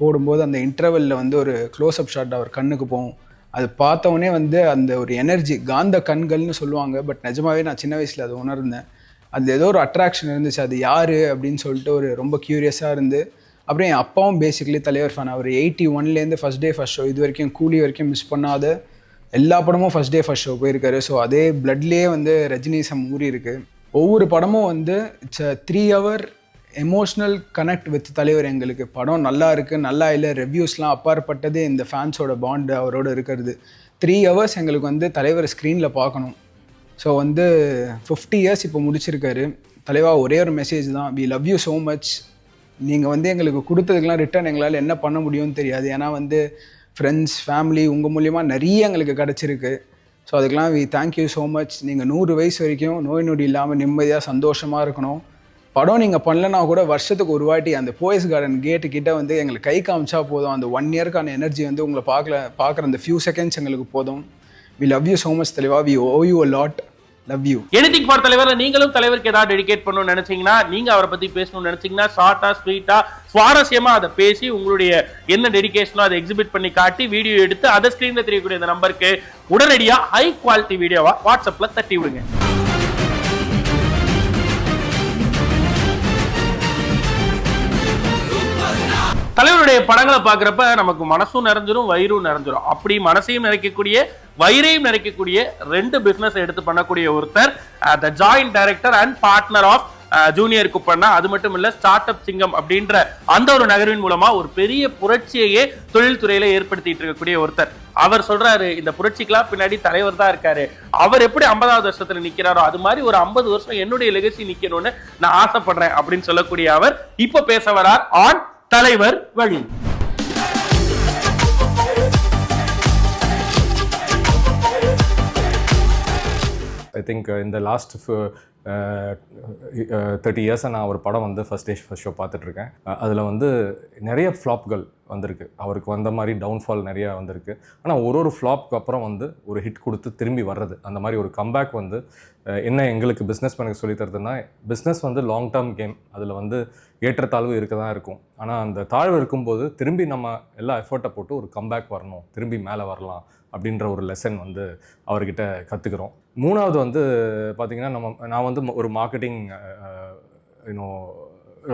போடும்போது அந்த இன்டர்வெல்லில் வந்து ஒரு க்ளோஸ்அப் ஷாட் அவர் கண்ணுக்கு போகும். அது பார்த்தவொடனே வந்து அந்த ஒரு எனர்ஜி, காந்த கண்கள்னு சொல்லுவாங்க. பட் நிஜமாவே நான் சின்ன வயசில் அதை உணர்ந்தேன். அது ஏதோ ஒரு அட்ராக்ஷன் இருந்துச்சு. அது யார் அப்படின்னு சொல்லிட்டு ஒரு ரொம்ப க்யூரியஸாக இருந்து, அப்புறம் என் அப்பாவும் பேசிக்கலி தலைவர் ஃபேன். அவர் 81லேருந்து ஃபர்ஸ்ட் டே ஃபர்ஸ்ட் ஷோ இது வரைக்கும், கூலி வரைக்கும் மிஸ் பண்ணாத எல்லா படமும் ஃபர்ஸ்ட் டே ஃபர்ஸ்ட் ஷோ போயிருக்காரு. ஸோ அதே பிளட்லேயே வந்து ரஜினிசம் ஊறி இருக்குது. ஒவ்வொரு படமும் வந்து it's 3 hour emotional connect with தலைவர். எங்களுக்கு படம் நல்லா இருக்குது, நல்லா இல்லை, ரிவ்யூஸ்லாம் அப்பாற்பட்டது இந்த ஃபேன்ஸோட பாண்டு அவரோட இருக்கிறது. 3 hours எங்களுக்கு வந்து தலைவர் ஸ்க்ரீனில் பார்க்கணும். ஸோ வந்து 50 years இப்போ முடிச்சிருக்காரு. தலைவா ஒரே ஒரு மெசேஜ் தான், we love you so much. நீங்கள் வந்து எங்களுக்கு கொடுத்ததுக்கெலாம் ரிட்டர்ன் எங்களால் என்ன பண்ண முடியும்னு தெரியாது. ஏன்னா வந்து ஃப்ரெண்ட்ஸ், ஃபேமிலி உங்கள் மூலியமாக நிறைய எங்களுக்கு கிடச்சிருக்கு. ஸோ அதுக்கெலாம் வி தேங்க்யூ ஸோ மச். நீங்கள் 100 வயசு வரைக்கும் நோய் நொடி இல்லாமல் நிம்மதியாக சந்தோஷமாக இருக்கணும். படம் நீங்கள் பண்ணலன்னா கூட வருஷத்துக்கு ஒரு வாட்டி அந்த போயஸ் கார்டன் கேட்டுக்கிட்ட வந்து எங்களுக்கு கை காமிச்சா போதும். அந்த 1 yearக்கான எனர்ஜி வந்து உங்களை பார்க்குற அந்த ஃபியூ செகண்ட்ஸ் எங்களுக்கு போதும். We love you so much தலைவா. We owe you a lot. Love you. Anything for தலைவர். நீங்களும் தலைவருக்கு ஏதாவது டெடிகேட் பண்ணணும்னு நினைச்சீங்கன்னா, நீங்க அவரை பத்தி பேசணும்னு நினைச்சீங்கன்னா, ஷார்ட்டா, ஸ்வீட்டா, சுவாரஸ்யமா அதை பேசி உங்களுடைய என்ன டெடிகேஷனோ அதை எக்ஸிபிட் பண்ணி காட்டி வீடியோ எடுத்து அதை ஸ்கிரீன்ல தெரியக்கூடிய இந்த நம்பருக்கு உடனடியா ஹை குவாலிட்டி வீடியோவா வாட்ஸ்அப்ல தட்டி விடுங்க. தலைவருடைய படங்களை பார்க்குறப்ப நமக்கு மனசும் நிறைஞ்சிரும், வயிறும் நிறைஞ்சிரும். அப்படி மனசையும் நிறைக்கக்கூடிய, வயிறையும் நிறைக்கக்கூடிய 2 பிசினஸ் எடுத்து பண்ணக்கூடிய ஒருத்தர், the joint director and partner of junior Kuppanna. அது மட்டும் இல்ல, ஸ்டார்ட் அப் சிங்கம் அப்படின்ற அந்த ஒரு நகர்வின் மூலமா ஒரு பெரிய புரட்சியையே தொழில்துறையில ஏற்படுத்திட்டு இருக்கக்கூடிய ஒருத்தர். அவர் சொல்றாரு, இந்த புரட்சிக்கெல்லாம் பின்னாடி தலைவர் தான் இருக்காரு. அவர் எப்படி 50வது வருஷத்துல நிக்கிறாரோ அது மாதிரி ஒரு 50 வருஷம் என்னுடைய லெகசி நிக்கணும்னு நான் ஆசைப்படுறேன் அப்படின்னு சொல்லக்கூடிய அவர் இப்ப பேச வரார் ஆன் தலைவர் வழி. ஐ திங்க் இந்த லாஸ்ட் 30 இயர்ஸாக நான் ஒரு படம் வந்து ஃபர்ஸ்ட் ஷோ பார்த்துட்ருக்கேன். அதில் வந்து நிறைய ஃப்ளாப்கள் வந்திருக்கு. அவருக்கு வந்த மாதிரி டவுன்ஃபால் நிறையா வந்திருக்கு. ஆனால் ஒரு ஃப்ளாப்க்கு அப்புறம் வந்து ஒரு ஹிட் கொடுத்து திரும்பி வர்றது, அந்த மாதிரி ஒரு கம்பேக் வந்து என்ன எங்களுக்கு பிஸ்னஸ் பண்ண சொல்லி தருதுன்னா, பிஸ்னஸ் வந்து லாங் டேர்ம் கேம். அதில் வந்து ஏற்றத்தாழ்வு இருக்க தான் இருக்கும். ஆனால் அந்த தாழ்வு இருக்கும்போது திரும்பி நம்ம எல்லா எஃபர்ட்டை போட்டு ஒரு கம்பேக் வரணும், திரும்பி மேலே வரலாம் அப்படின்ற ஒரு லெசன் வந்து அவர்கிட்ட கற்றுக்குறோம். 3வது வந்து பார்த்திங்கன்னா, நான் வந்து ஒரு மார்க்கெட்டிங்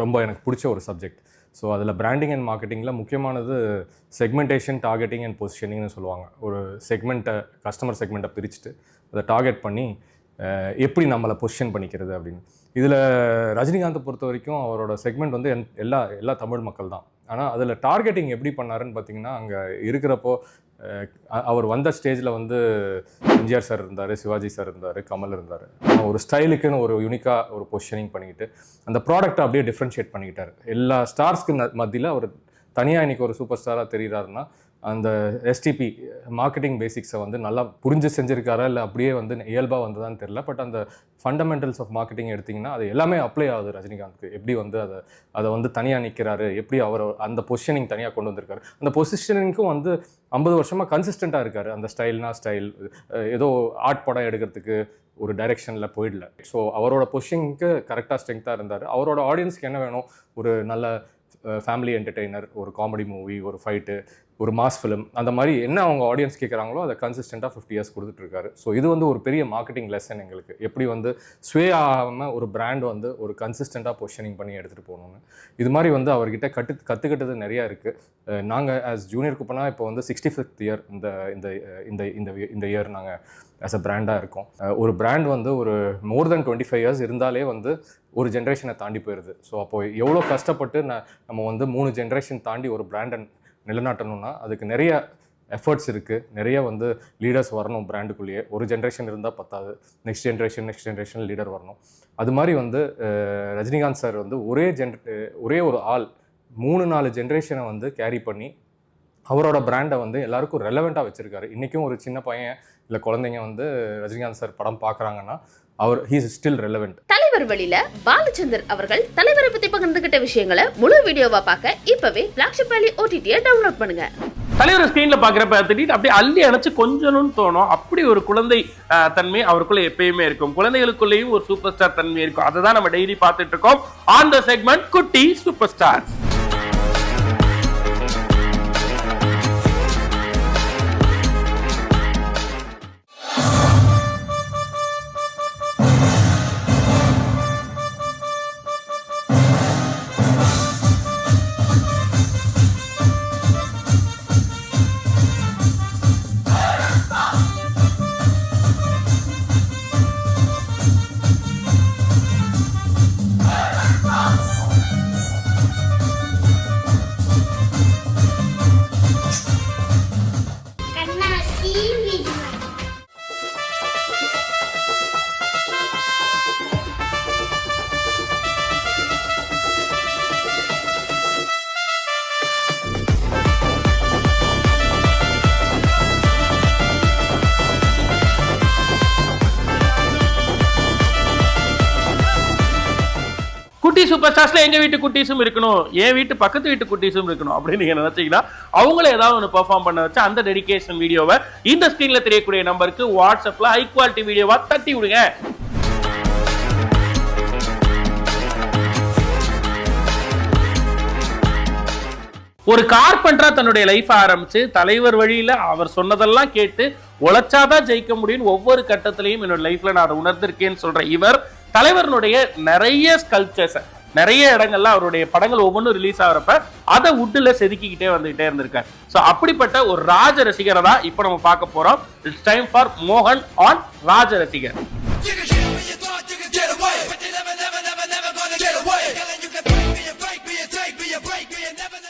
ரொம்ப எனக்கு பிடிச்ச ஒரு சப்ஜெக்ட். ஸோ அதில் பிராண்டிங் அண்ட் மார்க்கெட்டிங்கில் முக்கியமானது செக்மெண்டேஷன், டார்கெட்டிங் அண்ட் பொசிஷனிங்னு சொல்லுவாங்க. ஒரு கஸ்டமர் செக்மெண்ட்டை பிரிச்சுட்டு அதை டார்கெட் பண்ணி எப்படி நம்மளை பொசிஷன் பண்ணிக்கிறது அப்படின்னு. இதில் ரஜினிகாந்தை பொறுத்த வரைக்கும் அவரோட செக்மெண்ட் வந்து எல்லா தமிழ் மக்கள் தான். ஆனால் அதில் டார்கெட்டிங் எப்படி பண்ணாருன்னு பார்த்தீங்கன்னா, அங்கே இருக்கிறப்போ அவர் வந்த ஸ்டேஜில் வந்து எம்ஜிஆர் சார் இருந்தார், சிவாஜி சார் இருந்தார், கமல் இருந்தார். ஒரு ஸ்டைலுக்குன்னு ஒரு யூனிக்காக ஒரு பொசிஷனிங் பண்ணிக்கிட்டு அந்த ப்ராடக்ட்டை அப்படியே டிஃப்ரென்ஷியேட் பண்ணிக்கிட்டார். எல்லா ஸ்டார்ஸ்க்கு மத்தியில் அவர் தனியாக இன்றைக்கி ஒரு சூப்பர் ஸ்டாராக தெரிகிறாருன்னா அந்த எஸ்டிபி மார்க்கெட்டிங் பேசிக்ஸை வந்து நல்லா புரிஞ்சு செஞ்சுருக்காரா இல்லை அப்படியே வந்து இயல்பாக வந்ததான்னு தெரியல. பட் அந்த ஃபண்டமெண்டல்ஸ் ஆஃப் மார்க்கெட்டிங் எடுத்திங்கன்னா அது எல்லாமே அப்ளை ஆகுது ரஜினிகாந்த்க்கு. எப்படி வந்து அதை வந்து தனியாக நிற்கிறாரு, எப்படி அவர் அந்த பொசிஷனிங் தனியாக கொண்டு வந்திருக்காரு. அந்த பொசிஷனிங்க்கும் வந்து 50 வருஷமாக கன்சிஸ்டண்ட்டாக இருக்கார். அந்த ஸ்டைல்னா ஸ்டைல், ஏதோ ஆர்ட் படம் எடுக்கிறதுக்கு ஒரு டைரெக்ஷனில் போயிடல. ஸோ அவரோட பொசிஷனுக்கு கரெக்டாக ஸ்ட்ரென்த்தாக இருந்தார். அவரோட ஆடியன்ஸ்க்கு என்ன வேணும், ஒரு நல்ல ஃபேமிலி என்டர்டெய்னர், ஒரு காமெடி மூவி, ஒரு ஃபைட்டு, ஒரு மாஸ் ஃபிலிம், அந்த மாதிரி என்ன அவங்க ஆடியன்ஸ் கேட்குறாங்களோ அதை கன்சிஸ்டண்ட்டாக 50 இயர்ஸ் கொடுத்துட்ருக்காரு. ஸோ இது வந்து ஒரு பெரிய மார்க்கெட்டிங் லெசன் எங்களுக்கு, எப்படி வந்து ஸ்வே ஆகாமல் ஒரு பிராண்ட் வந்து ஒரு கன்சிஸ்டண்ட்டாக பொசிஷனிங் பண்ணி எடுத்துகிட்டு போகணுன்னு. இது மாதிரி வந்து அவர்கிட்ட கற்றுக்கிட்டது நிறையா இருக்குது. நாங்கள் ஆஸ் ஜூனியர் குப்பனா இப்போ வந்து 65th இயர் இந்த இயர் நாங்கள் ஆஸ் அ பிராண்டாக இருக்கோம். ஒரு பிராண்ட் வந்து ஒரு மோர் தென் 25 இயர்ஸ் இருந்தாலே வந்து ஒரு ஜென்ரேஷனை தாண்டி போயிடுது. ஸோ அப்போது எவ்வளோ கஷ்டப்பட்டு நம்ம வந்து 3 ஜென்ரேஷன் தாண்டி ஒரு பிராண்டை நிலைநாட்டணும்னா அதுக்கு நிறைய எஃபர்ட்ஸ் இருக்குது. நிறைய வந்து லீடர்ஸ் வரணும் பிராண்டுக்குள்ளேயே. ஒரு ஜென்ரேஷன் இருந்தால் பத்தாது, நெக்ஸ்ட் ஜென்ரேஷன் லீடர் வரணும். அது மாதிரி வந்து ரஜினிகாந்த் சார் வந்து ஒரே ஒரு ஆள் 3-4 ஜென்ரேஷனை வந்து கேரி பண்ணி அவரோட பிராண்டை வந்து எல்லாருக்கும் ரெலவெண்ட்டாக வச்சுருக்காரு. இன்றைக்கும் ஒரு சின்ன பையன் இல்லை குழந்தைங்க வந்து ரஜினிகாந்த் சார் படம் பார்க்குறாங்கன்னா he is still relevant. தலைவர் வழியில பாலச்சந்தர் அவர்கள் தலைவரை பத்தி பகிர்ந்துகிட்ட விஷயங்களை முழு வீடியோவா பார்க்க இப்பவே பிளாக்ஷிப் வேலி OTT-யை டவுன்லோட் பண்ணுங்க. தலைவர் ஸ்கிரீன்ல பாக்குறப்ப திடீர்னு அப்படியே அள்ளி அணைச்சு கொஞ்சணும்னு தோணும். அப்படி ஒரு குழந்தை தன்மை அவருக்குள்ள எப்பயுமே இருக்கும். குழந்தைகளுக்குள்ளேயும் ஒரு சூப்பர் ஸ்டார் தன்மை இருக்கும். அதை தான் நம்ம டெய்லி பார்த்துட்டு இருக்கோம் ஆன் த செக்மெண்ட் குட்டி சூப்பர் ஸ்டார். குட்டி சூப்பர் ஸ்டார்ஸ்ல எங்க வீட்டு குட்டீஸும் இருக்கணும், என் வீட்டு பக்கத்து வீட்டு குட்டீஸும் இருக்கணும் அப்படின்னு நீங்க நினைச்சீங்கன்னா அவங்கள ஏதாவது ஒன்று பெர்ஃபார்ம் பண்ண வச்சு அந்த டெடிகேஷன் வீடியோவை இந்த ஸ்கிரீன்ல தெரியக்கூடிய நம்பருக்கு வாட்ஸ்அப்ல ஹை குவாலிட்டி வீடியோவா தட்டி விடுங்க. ஒரு கார்பெண்டரா தன்னுடைய லைஃப் ஆரம்பிச்சு தலைவர் வழியில அவர் சொன்னதெல்லாம் கேட்டு உழைச்சாதான் ஜெயிக்க முடியும். ஒவ்வொரு கட்டத்திலையும் என்னோட லைஃப்ல நான் அதை உணர்ந்திருக்கேன்னு சொல்ற இவர் தலைவருடைய நிறைய ஸ்கல்ப்சர்ஸ், நிறைய இடங்கள்ல அவருடைய படங்கள் ஒவ்வொன்றும் ரிலீஸ் ஆகிறப்ப அதை உட்டுல செதுக்கிக்கிட்டே வந்துகிட்டே இருந்திருக்காரு. ஸோ அப்படிப்பட்ட ஒரு ராஜ ரசிகரை தான் இப்போ நம்ம பார்க்க போறோம். இட்ஸ் டைம் ஃபார் மோகன் ஆன் ராஜ ரசிகர்.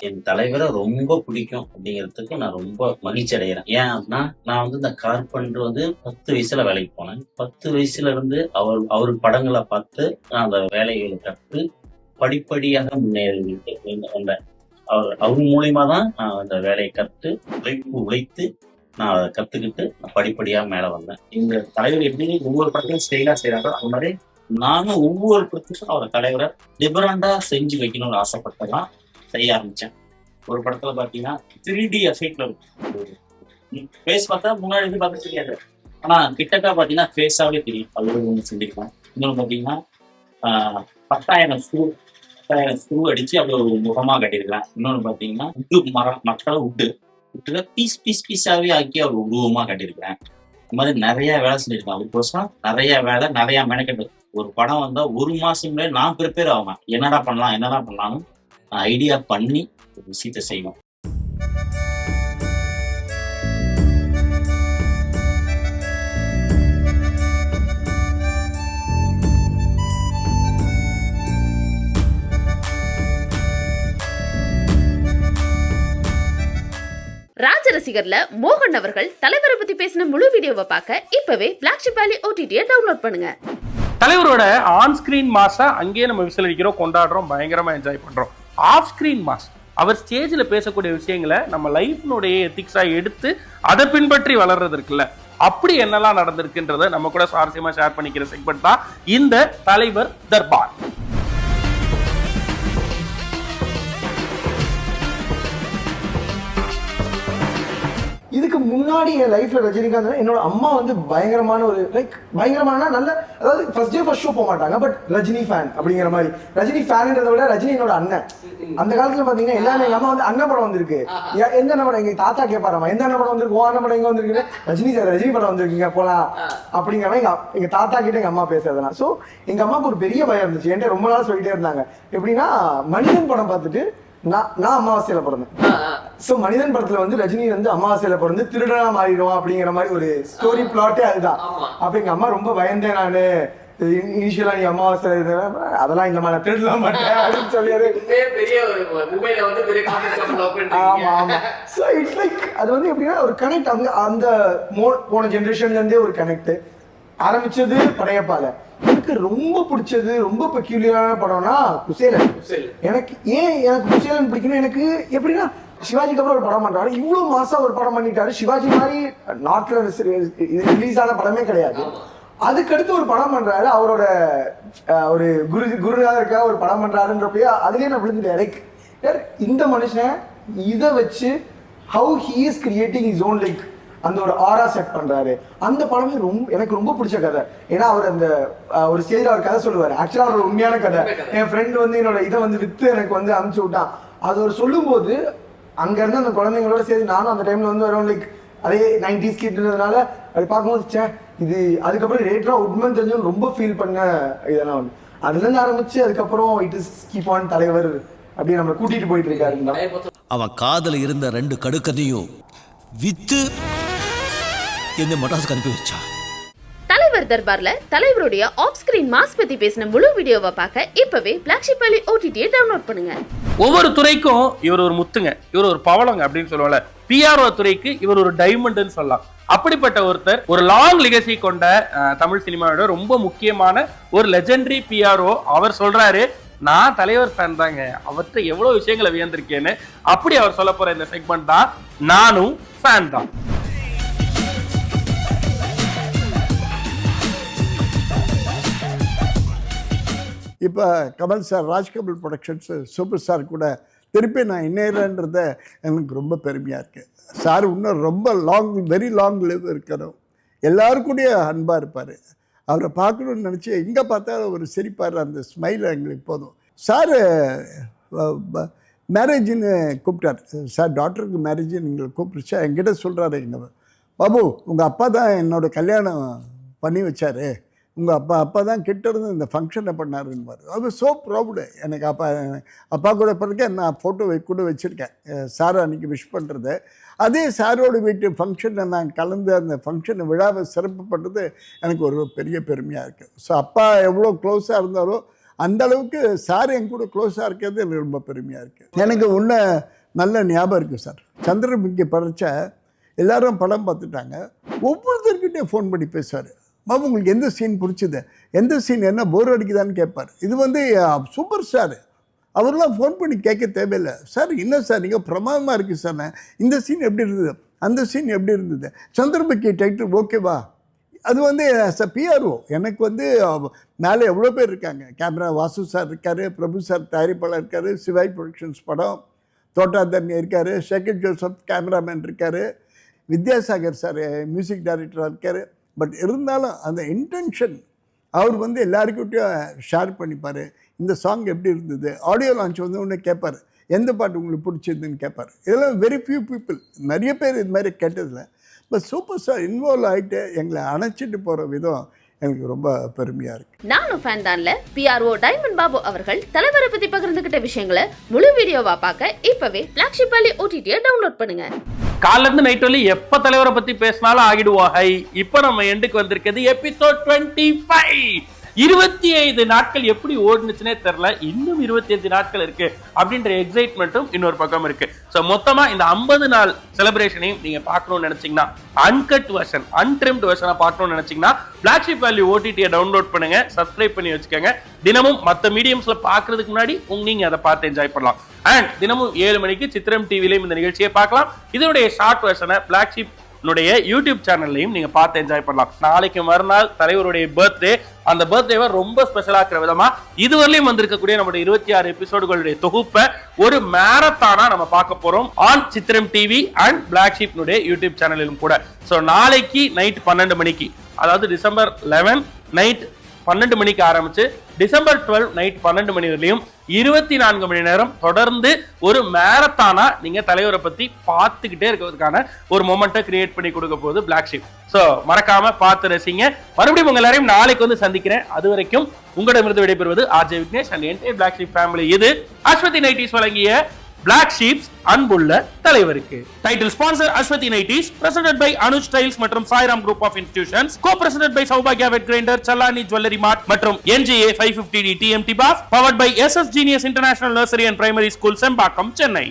என் தலைவரை ரொம்ப பிடிக்கும் அப்படிங்கிறதுக்கு நான் ரொம்ப மகிழ்ச்சி அடைகிறேன். ஏன் அப்படின்னா நான் வந்து இந்த கார்பெண்டர் வந்து 10 வயசுல வேலைக்கு போனேன். 10 வயசுல இருந்து அவர் படங்களை பார்த்து நான் அந்த வேலைகளை கற்று படிப்படியாக முன்னேறிட்டு வந்தேன். அவர் மூலியமா தான் நான் அந்த வேலையை கற்று உழைத்து நான் அதை கத்துக்கிட்டு படிப்படியா மேல வந்தேன். எங்க தலைவர் எப்படி ஒவ்வொரு படத்தையும் ஸ்டைலா செய்யறாங்க, அது மாதிரி நானும் ஒவ்வொரு படத்துக்கும் அவர் தலைவரை டிஃபரெண்டா செஞ்சு வைக்கணும்னு ஆசைப்பட்டதான் செய்ய ஆரம்பிச்சேன். ஒரு படத்துல பாத்தீங்கன்னா 3D எஃபெக்ட்ல ஃபேஸ் பார்த்தா முன்னாடி இருந்து பார்க்க தெரியாது, ஆனா கிட்டக்கா பாத்தீங்கன்னா ஃபேஸாவே தெரியும். அது ஒண்ணு செஞ்சிருக்கேன். இன்னொன்று பாத்தீங்கன்னா 10,000 ஸ்க்ரூ அடிச்சு அப்படி ஒரு முகமா கட்டியிருக்கேன். இன்னொன்று பாத்தீங்கன்னா மக்களை விட்டுல பீஸாவே ஆக்கி அவர் உருவமா கட்டியிருக்கிறேன். இந்த மாதிரி நிறைய வேலை செஞ்சிருக்கேன். அதுக்கோசரம் நிறைய மெனக்கெட்டு ஒரு படம் வந்தா 1 மாசம் முன்னாடி நான் ப்ரிப்பேர் ஆவேன். என்னடா பண்ணலாம்னு ஐடியா பண்ணி ஒரு விஷயத்தை செய்வோம். ராஜ ரசிகர்ல மோகன் அவர்கள் தலைவரை பத்தி பேசின முழு வீடியோவை பார்க்க இப்பவே Black Sheep Valley OTT-யை டவுன்லோட் பண்ணுங்க. தலைவரோட ஆன் ஸ்கிரீன் மாஸை அங்கேயே நம்ம விசில் அடிக்கிறோம், கொண்டாடுறோம், பயங்கரமா என்ஜாய் பண்றோம். ஆஃப் ஸ்கிரீன் மாஸ், அவர் ஸ்டேஜில் பேசக்கூடிய விஷயங்களை நம்ம லைஃப்னுடைய எத்திக்ஸா எடுத்து அதை பின்பற்றி வளர்றது இருக்குல்ல, அப்படி என்னெல்லாம் நடந்திருக்குன்றத நம்ம கூட சுவாரஸ்யமா ஷேர் பண்ணிக்கிற செக்மெண்ட் தான் இந்த தலைவர் தர்பார். இதுக்கு முன்னாடி என் லைஃப்ல ரஜினிகாந்த் என்னோட அம்மா வந்து பயங்கரமான ஒரு பயங்கரமான நல்ல, அதாவது ஃபர்ஸ்ட் டே ஃபர்ஸ்ட் ஷோ போக மாட்டாங்க, பட் ரஜினி ஃபேன் அப்படிங்கிற மாதிரி. ரஜினி ஃபேன்ன்றதை விட ரஜினி என்னோட அண்ணன். அந்த காலத்துல பாத்தீங்கன்னா எல்லாமே எங்க அம்மா வந்து அண்ணன் படம் வந்திருக்கு, எந்த அண்ணன் படம், எங்க தாத்தா கேட்பாராமா எந்த அண்ணன் படம் வந்திருக்கு, அண்ணன் படம் எங்க வந்திருக்கு, ரஜினி படம் வந்திருக்கீங்க போலாம் அப்படிங்கிற மாதிரி எங்க தாத்தா கிட்ட எங்க அம்மா பேசுறதுலாம். ஸோ எங்க அம்மாவுக்கு ஒரு பெரிய பயம் இருந்துச்சு, என்கிட்ட ரொம்ப நாள் சொல்லிட்டே இருந்தாங்க. எப்படின்னா மனிதன் படம் பார்த்துட்டு நான் அமாவாசையில பிறந்தேன். சோ மனிதன் படத்துல வந்து ரஜினி வந்து அமாவாசையில பிறந்து திருடனா மாறிடுவான் அப்படிங்கிற மாதிரி ஒரு ஸ்டோரி பிளாட்டே அதுதான். அப்ப எங்க அம்மா ரொம்ப பயந்தேன் நானு, இனிஷியலா நீ அமாவாசை அதெல்லாம் இந்த மாதிரி திருடலாம் மாட்டேன் அப்படின்னு சொல்லியாரு. ஆமா ஆமா. சோ இட்ஸ் லைக் அது வந்து எப்படின்னா ஒரு கனெக்ட், அந்த போன ஜெனரேஷன்ல இருந்தே ஒரு கனெக்ட் ஆரம்பிச்சது படையப்பால. எனக்கு ரொம்ப பிடிச்சது, ரொம்ப பெக்யூலியரான படம்னா குசேலன். எனக்கு குசேலன் பிடிக்கணும். எனக்கு எப்படின்னா சிவாஜிக்கு அப்புறம் ஒரு படம் பண்றாரு, இவ்வளவு மாசா ஒரு படம் பண்ணிட்டாரு. சிவாஜி மாதிரி நார்த்ல ரிலீஸ் ஆன படமே கிடையாது. அதுக்கடுத்து ஒரு படம் பண்றாரு, அவரோட ஒரு குருநாதருக்காக ஒரு படம் பண்றாருன்றப்பயே அதுலயே நான் விழுந்துட்டேன். லைக் இந்த மனுஷன் இதை வச்சு how he is creating is own, like அந்த ஒரு ஆரா செட் பண்றாரு. அந்த படமே எனக்கு ரொம்ப பிடிச்ச கதை. ஏன்னா அவர் அந்த ஒரு ஸ்டேஜ்ல அவர் கதை சொல்லுவாரு. ஆக்சுவலா அவர் உண்மையான கதை. என் ஃப்ரெண்ட் வந்து என்னோட இதை வந்து வித்து எனக்கு வந்து அனுப்பிச்சு விட்டான். அது ஒரு சொல்லும் போது அங்க இருந்து அந்த குழந்தைங்களோட சேர்த்து நானும் அந்த டைம்ல வந்து வரும், லைக் அதே 90s கிட்ன்றதுனால அது பார்க்கும்போது இது அதுக்கப்புறம் ரேட்ரா உண்மை தெரிஞ்சு ரொம்ப ஃபீல் பண்ண இதெல்லாம் வந்து அதுல இருந்து ஆரம்பிச்சு அதுக்கப்புறம் இட் இஸ் கீப் ஆன் தலைவர் அப்படியே நம்ம கூட்டிட்டு போயிட்டு இருக்காரு. அவன் காதல இருந்த 2 கடுக்கதையும் வித்து என்ன மட்டாசுக்கு அனுப்பி வச்சா. தலைவர் தர்பார்ல தலைவருடைய ஆஃப் ஸ்கிரீன் மாஸ் பத்தி பேசின முழு வீடியோவை பார்க்க இப்பவே Black Sheep Valley OTT-யை டவுன்லோட் பண்ணுங்க. ஒவ்வொரு துறைக்கும் இவர் ஒரு முத்துங்க, இவர் ஒரு பவளங்க அப்படின்னு சொல்லுவாங்க. பிஆர்ஓ துறைக்கு இவர் ஒரு டைமண்ட்னு சொல்லலாம். அப்படிப்பட்ட ஒருத்தர், ஒரு லாங் லெகசி கொண்ட தமிழ் சினிமாவோட ரொம்ப முக்கியமான ஒரு லெஜெண்டரி பிஆர்ஓ. அவர் சொல்றாரு, நான் தலைவர் ஃபேன் தாங்க, அவர்கிட்ட எவ்வளவு விஷயங்களை வியந்திருக்கேன்னு. அப்படி அவர் சொல்ல போற இந்த செக்மெண்ட் தான் நானும் ஃபேன் தான். இப்போ Kamal sir, Rajkamal productions, super star கூட திருப்பி நான் இணையிறேன்றத எனக்கு ரொம்ப பெருமையாக இருக்குது. சார் இன்னும் ரொம்ப வெரி லாங் லிவ் இருக்கணும், எல்லாருக்கூடய அன்பாக இருப்பார். அவரை பார்க்கணுன்னு நினச்சி எங்கே பார்த்தா ஒரு சிரிப்பார், அந்த ஸ்மைல் எங்களுக்கு போதும். சார் மேரேஜின்னு கூப்பிட்டார். சார் டாக்டருக்கு மேரேஜின்னு எங்களை கூப்பிடுச்சா என்கிட்ட சொல்கிறாரு, எங்கள் பாபு உங்கள் அப்பா தான் என்னோடய கல்யாணம் பண்ணி வச்சார், உங்கள் அப்பா தான் கிட்ட இருந்து இந்த ஃபங்க்ஷனை பண்ணாருன்னு. அது ஸோ ப்ரௌடு. எனக்கு அப்பா கூட பிறகு நான் ஃபோட்டோ கூட வச்சுருக்கேன் சார் அன்றைக்கி விஷ் பண்ணுறது. அதே சாரோட வீட்டு ஃபங்க்ஷனில் நான் கலந்து அந்த ஃபங்க்ஷனை விழாவை சிறப்பு பண்ணுறது எனக்கு ஒரு பெரிய பெருமையாக இருக்குது. ஸோ அப்பா எவ்வளோ க்ளோஸாக இருந்தாரோ அந்த அளவுக்கு சார் என் கூட க்ளோஸாக இருக்கிறது எனக்கு ரொம்ப பெருமையாக இருக்குது. எனக்கு இன்னும் நல்ல ஞாபகம் இருக்குது சார், சந்திரமுகி படைச்ச எல்லாரும் படம் பார்த்துட்டாங்க, ஒவ்வொருத்தர்கிட்டையும் ஃபோன் பண்ணி பேசுவார். பாபு உங்களுக்கு எந்த சீன் பிடிச்சது, எந்த சீன் என்ன போர் அடிக்குதான்னு கேட்பார். இது வந்து சூப்பர் ஸ்டார், அவரெல்லாம் ஃபோன் பண்ணி கேட்க தேவையில்லை. சார் என்ன சார் நீங்கள் பிரமாதமாக இருக்குது சார், இந்த சீன் எப்படி இருந்தது, அந்த சீன் எப்படி இருந்தது, சந்திரமுகி டைட்டில் ஓகேவா. அது வந்து பிஆர்ஓ எனக்கு வந்து மேலே எவ்வளோ பேர் இருக்காங்க. கேமரா வாசு சார் இருக்கார், பிரபு சார் தயாரிப்பாளர் இருக்கார், சிவாய் ப்ரொடக்ஷன்ஸ் படம், தோட்டாதர்னி இருக்கார், சேகர் ஜோசப் கேமராமேன் இருக்கார், வித்யாசாகர் சார் மியூசிக் டைரக்டராக இருக்கார். பட் இருந்தாலும் அந்த இன்டென்ஷன் அவர் வந்து எல்லாருக்கிட்டையும் ஷேர் பண்ணிப்பார். இந்த சாங் எப்படி இருந்தது, ஆடியோ லான்ச் வந்து ஒன்று கேட்பார், எந்த பாட்டு உங்களுக்கு பிடிச்சதுன்னு கேட்பார். இதெல்லாம் வெரி ஃபியூ பீப்புள், நிறைய பேர் இது மாதிரி கேட்டதில்லை. பட் சூப்பர் ஸ்டார் இன்வால்வ் ஆகிட்டு எங்களை அணைச்சிட்டு போகிற விதம் எனக்கு ரொம்ப பெருமையாக இருக்குது. நானும் ஃபேன் தான்ல. PRO டைமண்ட் பாபு அவர்கள் தலைவரை பத்தி பகிர்ந்துகிட்ட விஷயங்களை முழு வீடியோவா பார்க்க இப்பவே பிளாக்ஷிப் வேலி OTT டவுன்லோட் பண்ணுங்க. காலைல இருந்து நைட் வரல எப்ப தலைவரை பத்தி பேசினாலும் ஆகிடுவோம் ஹை. இப்ப நம்ம எண்டுக்கு வந்திருக்கிறது எபிசோட் 25. 25 நாட்கள் எப்படி ஓடுனுச்சுனே தெரியல. இன்னும் 25 நாட்கள் இருக்கு அப்படின்ற எக்ஸைட்மெண்ட்டும் இன்னொரு பக்கம் இருக்கு. சோ மொத்தமா இந்த 50 நாள் செலிப்ரேஷனையும் நீங்க பார்க்கணும்னு நினைச்சீங்கன்னா அன்கட் வெர்ஷன், அன்ட்ரிம்ட் வெர்ஷனை பார்க்கணும்னு நினைச்சீங்கன்னா பிளாக்ஷிப் வேல்யூ OTT டவுன்லோட் பண்ணுங்க, சப்ஸ்கிரைப் பண்ணி வச்சுக்கோங்க. தினமும் மற்ற மீடியம்ஸ்ல பாக்குறதுக்கு முன்னாடி நீங்க அதை பார்த்து என்ஜாய் பண்ணலாம். அண்ட் தினமும் 7 மணிக்கு சித்திரம் டிவிலையும் இந்த நிகழ்ச்சியை பார்க்கலாம். இதனுடைய ஷார்ட் வெர்ஷனை பிளாக்ஷிப் யூடியூப் சேனல்லையும் நீங்க பார்த்து என்ஜாய் பண்ணலாம். நாளைக்கு மறுநாள் தலைவருடைய பர்த்டே. அந்த பர்த்டேவை ரொம்ப ஸ்பெஷலாக்குற விதமா இதுவரையிலும் வந்திருக்கக்கூடிய நம்முடைய 26 எபிசோடுகளுடைய தொகுப்பை ஒரு மேரத்தானா நம்ம பார்க்க போறோம் ஆன் சித்திரம் டிவி அண்ட் பிளாக்ஷிப் யூடியூப் சேனலிலும் கூட. சோ நாளைக்கு நைட் 12 மணிக்கு, அதாவது டிசம்பர் 11 நைட் 12 மணிக்கு ஆரம்பிச்சு டிசம்பர் 12 நைட் 12 மணி வரையிலும் 24 மணி நேரம் தொடர்ந்து ஒரு மேரத்தானா நீங்க தலைவரை பத்தி பார்த்துக்கிட்டே இருக்கிறதுக்கான ஒரு மொமெண்ட்டை கிரியேட் பண்ணி கொடுக்க போகுது பிளாக்ஷிப். சோ மறக்காம பார்த்து ரசிங்க. மறுபடியும் உங்க எல்லாரையும் நாளைக்கு வந்து சந்திக்கிறேன். அது வரைக்கும் உங்களிடமிருந்து விடைபெறுவது RJ Vignesh and entire Blacksheep family. இது அஸ்வதி நைட்டிஸ் வழங்கிய Black Sheeps அன்புள்ள தலைவருக்கு. Title sponsor Aswathi nighties, presented by Anuj styles மற்றும் Sairam group of institutions, co presented by சௌபாக்யா wet grinder, Challani jewellery mart மற்றும் NGA 550D TMT bars, powered by SS Genius International Nursery and Primary School, Sembakkam, Chennai.